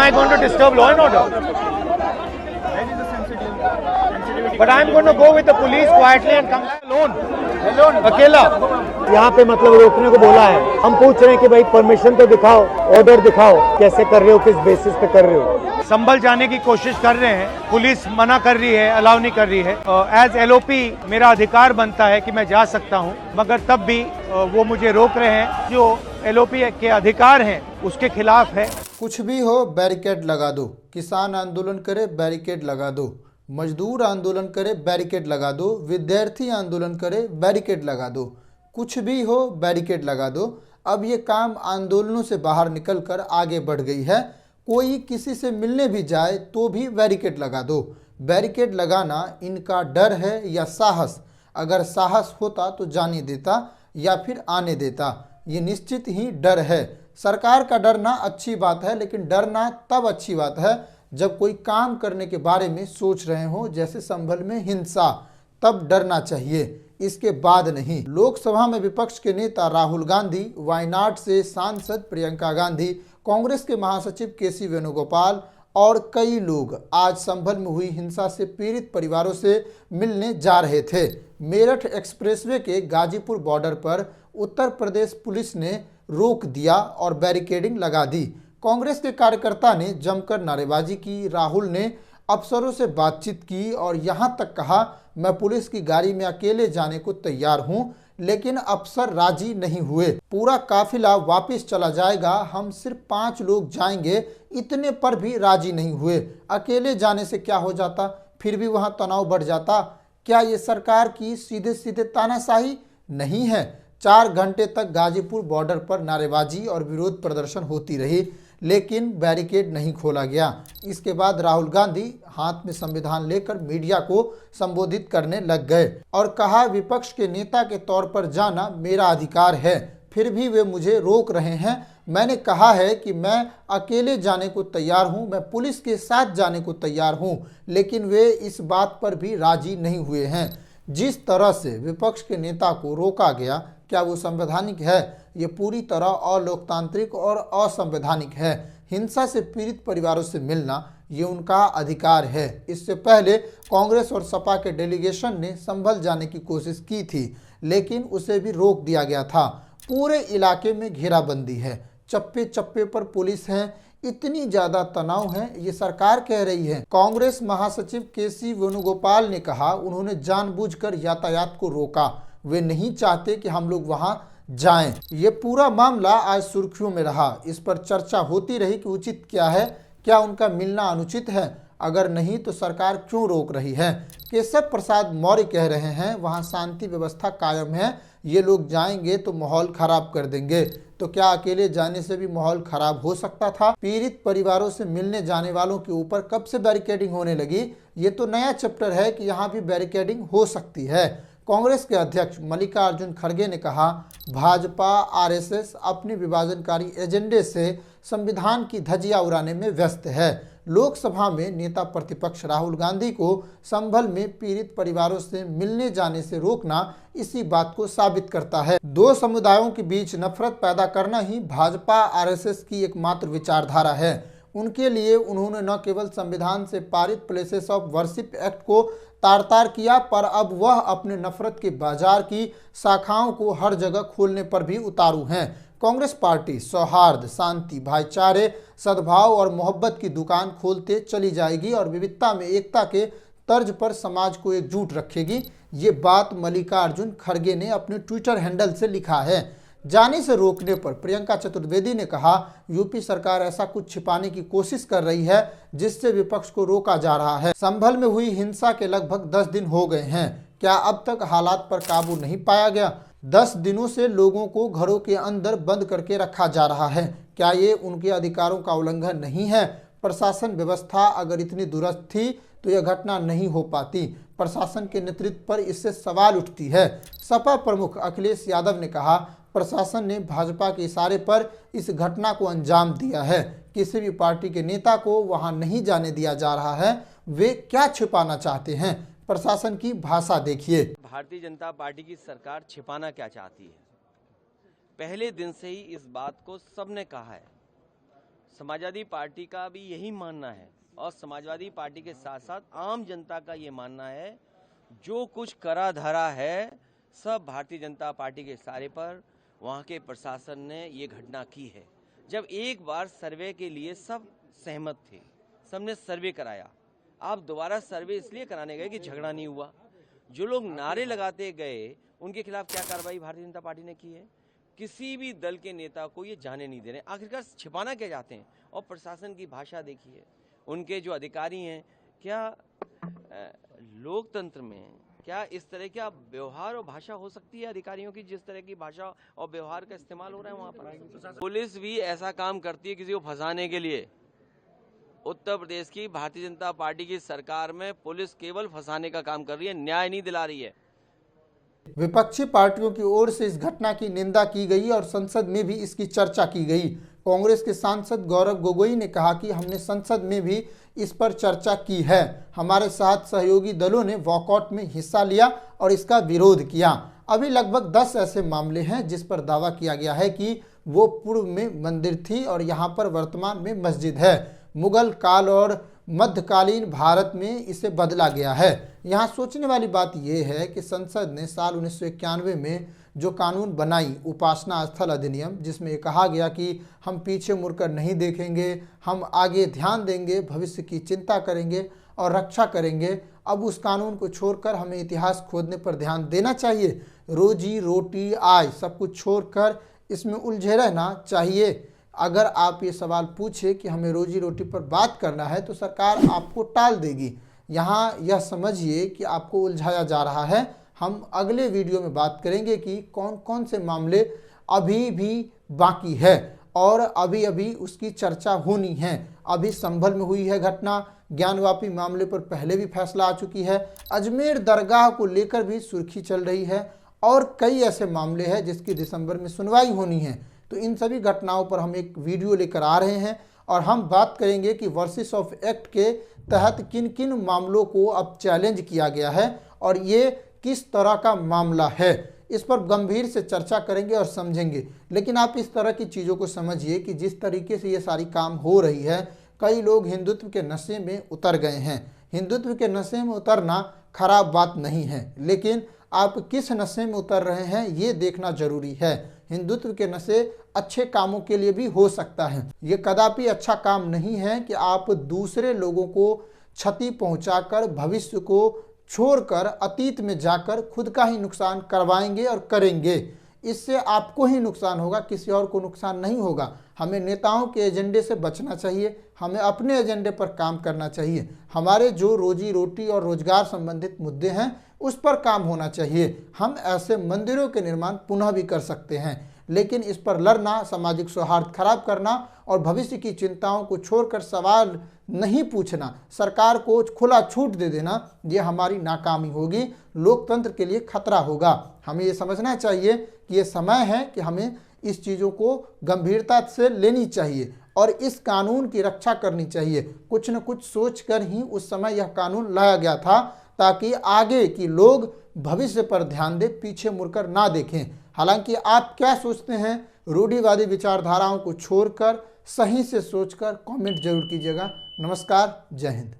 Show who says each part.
Speaker 1: I going to disturb law and order? But I am going to go with the police quietly and come back alone, अकेला। यहाँ पे मतलब रोकने को बोला है, हम पूछ रहे हैं कि भाई परमिशन तो दिखाओ, ऑर्डर दिखाओ, कैसे कर रहे हो, किस बेसिस पे कर रहे हो। संभल जाने की कोशिश कर रहे हैं, पुलिस मना कर रही है, अलाउ नहीं कर रही है। एज एलओपी मेरा अधिकार बनता है कि मैं जा सकता हूँ, मगर तब भी वो मुझे रोक रहे हैं। जो एलओपी के अधिकार हैं उसके खिलाफ है।
Speaker 2: कुछ भी हो बैरिकेड लगा दो, किसान आंदोलन करे बैरिकेड लगा दो, मजदूर आंदोलन करे बैरिकेड लगा दो, विद्यार्थी आंदोलन करे बैरिकेड लगा दो, कुछ भी हो बैरिकेड लगा दो। अब ये काम आंदोलनों से बाहर निकलकर आगे बढ़ गई है। कोई किसी से मिलने भी जाए तो भी बैरिकेड लगा दो। बैरिकेड लगाना इनका डर है या साहस? अगर साहस होता तो जाने देता या फिर आने देता। ये निश्चित ही डर है। सरकार का डरना अच्छी बात है, लेकिन डरना तब अच्छी बात है जब कोई काम करने के बारे में सोच रहे हो, जैसे संभल में हिंसा, तब डरना चाहिए, इसके बाद नहीं। लोकसभा में विपक्ष के नेता राहुल गांधी, वायनाड से सांसद प्रियंका गांधी, कांग्रेस के महासचिव केसी वेणुगोपाल और कई लोग आज संभल में हुई हिंसा से पीड़ित परिवारों से मिलने जा रहे थे। मेरठ एक्सप्रेसवे के गाजीपुर बॉर्डर पर उत्तर प्रदेश पुलिस ने रोक दिया और बैरिकेडिंग लगा दी। कांग्रेस के कार्यकर्ता ने जमकर नारेबाजी की। राहुल ने अफसरों से बातचीत की और यहां तक कहा, मैं पुलिस की गाड़ी में अकेले जाने को तैयार हूं, लेकिन अफसर राजी नहीं हुए। पूरा काफिला वापस चला जाएगा, हम सिर्फ 5 लोग जाएंगे, इतने पर भी राजी नहीं हुए। अकेले जाने से क्या हो जाता, फिर भी वहां तनाव बढ़ जाता। क्या ये सरकार की सीधे सीधे तानाशाही नहीं है? 4 घंटे तक गाजीपुर बॉर्डर पर नारेबाजी और विरोध प्रदर्शन होती रही, लेकिन बैरिकेड नहीं खोला गया। इसके बाद राहुल गांधी हाथ में संविधान लेकर मीडिया को संबोधित करने लग गए और कहा, विपक्ष के नेता के तौर पर जाना मेरा अधिकार है, फिर भी वे मुझे रोक रहे हैं। मैंने कहा है कि मैं अकेले जाने को तैयार हूं, मैं पुलिस के साथ जाने को तैयार हूं, लेकिन वे इस बात पर भी राजी नहीं हुए हैं। जिस तरह से विपक्ष के नेता को रोका गया, क्या वो संवैधानिक है? ये पूरी तरह अलोकतांत्रिक और असंवैधानिक है। हिंसा से पीड़ित परिवारों से मिलना ये उनका अधिकार है। इससे पहले कांग्रेस और सपा के डेलीगेशन ने संभल जाने की कोशिश की थी, लेकिन उसे भी रोक दिया गया था। पूरे इलाके में घेराबंदी है, चप्पे चप्पे पर पुलिस है, इतनी ज्यादा तनाव है, ये सरकार कह रही है। कांग्रेस महासचिव केसी वेणुगोपाल ने कहा, उन्होंने जानबूझकर यातायात को रोका, वे नहीं चाहते कि हम लोग वहां जाएं। ये पूरा मामला आज सुर्खियों में रहा। इस पर चर्चा होती रही कि उचित क्या है, क्या उनका मिलना अनुचित है, अगर नहीं तो सरकार क्यों रोक रही है। केशव प्रसाद मौर्य कह रहे हैं, वहां शांति व्यवस्था कायम है, ये लोग जाएंगे तो माहौल खराब कर देंगे। तो क्या अकेले जाने से भी माहौल खराब हो सकता था? पीड़ित परिवारों से मिलने जाने वालों के ऊपर कब से बैरिकेडिंग होने लगी? ये तो नया चैप्टर है कि यहाँ भी बैरिकेडिंग हो सकती है। कांग्रेस के अध्यक्ष मल्लिकार्जुन खड़गे ने कहा, भाजपा आरएसएस अपने विभाजनकारी एजेंडे से संविधान की धज्जियां उड़ाने में व्यस्त है। लोकसभा में नेता प्रतिपक्ष राहुल गांधी को संभल में पीड़ित परिवारों से मिलने जाने से रोकना इसी बात को साबित करता है। दो समुदायों के बीच नफरत पैदा करना ही भाजपा आरएसएस की एकमात्र विचारधारा है। उनके लिए उन्होंने न केवल संविधान से पारित प्लेसेस ऑफ वर्शिप एक्ट को तार-तार किया, पर अब वह अपने नफरत के बाजार की शाखाओं को हर जगह खोलने पर भी उतारू हैं। कांग्रेस पार्टी सौहार्द, शांति, भाईचारे, सद्भाव और मोहब्बत की दुकान खोलते चली जाएगी और विविधता में एकता के तर्ज पर समाज को एकजुट रखेगी। ये बात मल्लिकार्जुन खड़गे ने अपने ट्विटर हैंडल से लिखा है। जाने से रोकने पर प्रियंका चतुर्वेदी ने कहा, यूपी सरकार ऐसा कुछ छिपाने की कोशिश कर रही है जिससे विपक्ष को रोका जा रहा है। संभल में हुई हिंसा के लगभग 10 दिन हो गए हैं, क्या अब तक हालात पर काबू नहीं पाया गया? 10 दिनों से लोगों को घरों के अंदर बंद करके रखा जा रहा है, क्या ये उनके अधिकारों का उल्लंघन नहीं है? प्रशासन व्यवस्था अगर इतनी दुरुस्त थी तो यह घटना नहीं हो पाती। प्रशासन के नेतृत्व पर इससे सवाल उठती है। सपा प्रमुख अखिलेश यादव ने कहा, प्रशासन ने भाजपा के इशारे पर इस घटना को अंजाम दिया है। किसी भी पार्टी के नेता को वहां नहीं जाने दिया जा रहा है। वे क्या छिपाना चाहते हैं? प्रशासन की भाषा देखिए।
Speaker 3: भारतीय जनता पार्टी की सरकार छिपाना क्या चाहती है? पहले दिन से ही इस बात को सबने कहा है। समाजवादी पार्टी का भी यही मानना है और समाजवादी पार्टी के साथ साथ आम जनता का ये मानना है जो कुछ करा धरा है सब भारतीय जनता पार्टी के इशारे पर वहाँ के प्रशासन ने ये घटना की है। जब एक बार सर्वे के लिए सब सहमत थे, सबने सर्वे कराया, आप दोबारा सर्वे इसलिए कराने गए कि झगड़ा नहीं हुआ। जो लोग नारे लगाते गए उनके खिलाफ क्या कार्रवाई भारतीय जनता पार्टी ने की है? किसी भी दल के नेता को ये जाने नहीं दे रहे। आखिरकार छिपाना क्या चाहते हैं? और प्रशासन की भाषा देखिए, उनके जो अधिकारी हैं, क्या लोकतंत्र में क्या इस तरह का व्यवहार और भाषा हो सकती है अधिकारियों की, जिस तरह की भाषा और व्यवहार का इस्तेमाल हो रहा है वहाँ पर? पुलिस भी ऐसा काम करती है किसी को फंसाने के लिए। उत्तर प्रदेश की भारतीय जनता पार्टी की सरकार में पुलिस केवल फंसाने का काम कर रही है, न्याय नहीं दिला रही है।
Speaker 2: विपक्षी पार्टियों की ओर से इस घटना की निंदा की गई और संसद में भी इसकी चर्चा की गई। कांग्रेस के सांसद गौरव गोगोई ने कहा कि हमने संसद में भी इस पर चर्चा की है, हमारे साथ सहयोगी दलों ने वॉकआउट में हिस्सा लिया और इसका विरोध किया। अभी लगभग 10 ऐसे मामले हैं जिस पर दावा किया गया है कि वो पूर्व में मंदिर थी और यहाँ पर वर्तमान में मस्जिद है। मुगल काल और मध्यकालीन भारत में इसे बदला गया है। यहाँ सोचने वाली बात यह है कि संसद ने साल 1991 में जो कानून बनाई, उपासना स्थल अधिनियम, जिसमें कहा गया कि हम पीछे मुड़कर नहीं देखेंगे, हम आगे ध्यान देंगे, भविष्य की चिंता करेंगे और रक्षा करेंगे। अब उस कानून को छोड़कर हमें इतिहास खोदने पर ध्यान देना चाहिए। रोजी रोटी आय सब कुछ छोड़कर इसमें उलझे रहना चाहिए। अगर आप ये सवाल पूछे कि हमें रोजी रोटी पर बात करना है तो सरकार आपको टाल देगी। यहाँ यह समझिए कि आपको उलझाया जा रहा है। हम अगले वीडियो में बात करेंगे कि कौन कौन से मामले अभी भी बाकी है और अभी अभी उसकी चर्चा होनी है। अभी संभल में हुई है घटना, ज्ञानवापी मामले पर पहले भी फैसला आ चुकी है, अजमेर दरगाह को लेकर भी सुर्खी चल रही है और कई ऐसे मामले हैं जिसकी दिसंबर में सुनवाई होनी है। तो इन सभी घटनाओं पर हम एक वीडियो लेकर आ रहे हैं और हम बात करेंगे कि वर्सेस ऑफ एक्ट के तहत किन किन मामलों को अब चैलेंज किया गया है और ये किस तरह का मामला है। इस पर गंभीर से चर्चा करेंगे और समझेंगे। लेकिन आप इस तरह की चीज़ों को समझिए कि जिस तरीके से ये सारी काम हो रही है, कई लोग हिंदुत्व के नशे में उतर गए हैं। हिंदुत्व के नशे में उतरना खराब बात नहीं है, लेकिन आप किस नशे में उतर रहे हैं ये देखना जरूरी है। हिंदुत्व के नशे अच्छे कामों के लिए भी हो सकता है। ये कदापि अच्छा काम नहीं है कि आप दूसरे लोगों को क्षति पहुंचाकर, भविष्य को छोड़कर अतीत में जाकर खुद का ही नुकसान करवाएंगे और करेंगे। इससे आपको ही नुकसान होगा, किसी और को नुकसान नहीं होगा। हमें नेताओं के एजेंडे से बचना चाहिए, हमें अपने एजेंडे पर काम करना चाहिए। हमारे जो रोजी रोटी और रोजगार संबंधित मुद्दे हैं उस पर काम होना चाहिए। हम ऐसे मंदिरों के निर्माण पुनः भी कर सकते हैं, लेकिन इस पर लड़ना, सामाजिक सौहार्द खराब करना और भविष्य की चिंताओं को छोड़कर सवाल नहीं पूछना, सरकार को खुला छूट दे देना, ये हमारी नाकामी होगी, लोकतंत्र के लिए खतरा होगा। हमें ये समझना चाहिए कि ये समय है कि हमें इस चीज़ों को गंभीरता से लेनी चाहिए और इस कानून की रक्षा करनी चाहिए। कुछ न कुछ सोच कर ही उस समय यह कानून लाया गया था ताकि आगे की लोग भविष्य पर ध्यान दें, पीछे मुड़कर ना देखें। हालांकि आप क्या सोचते हैं, रूढ़िवादी विचारधाराओं को छोड़कर सही से सोचकर कमेंट जरूर कीजिएगा। नमस्कार, जय हिंद।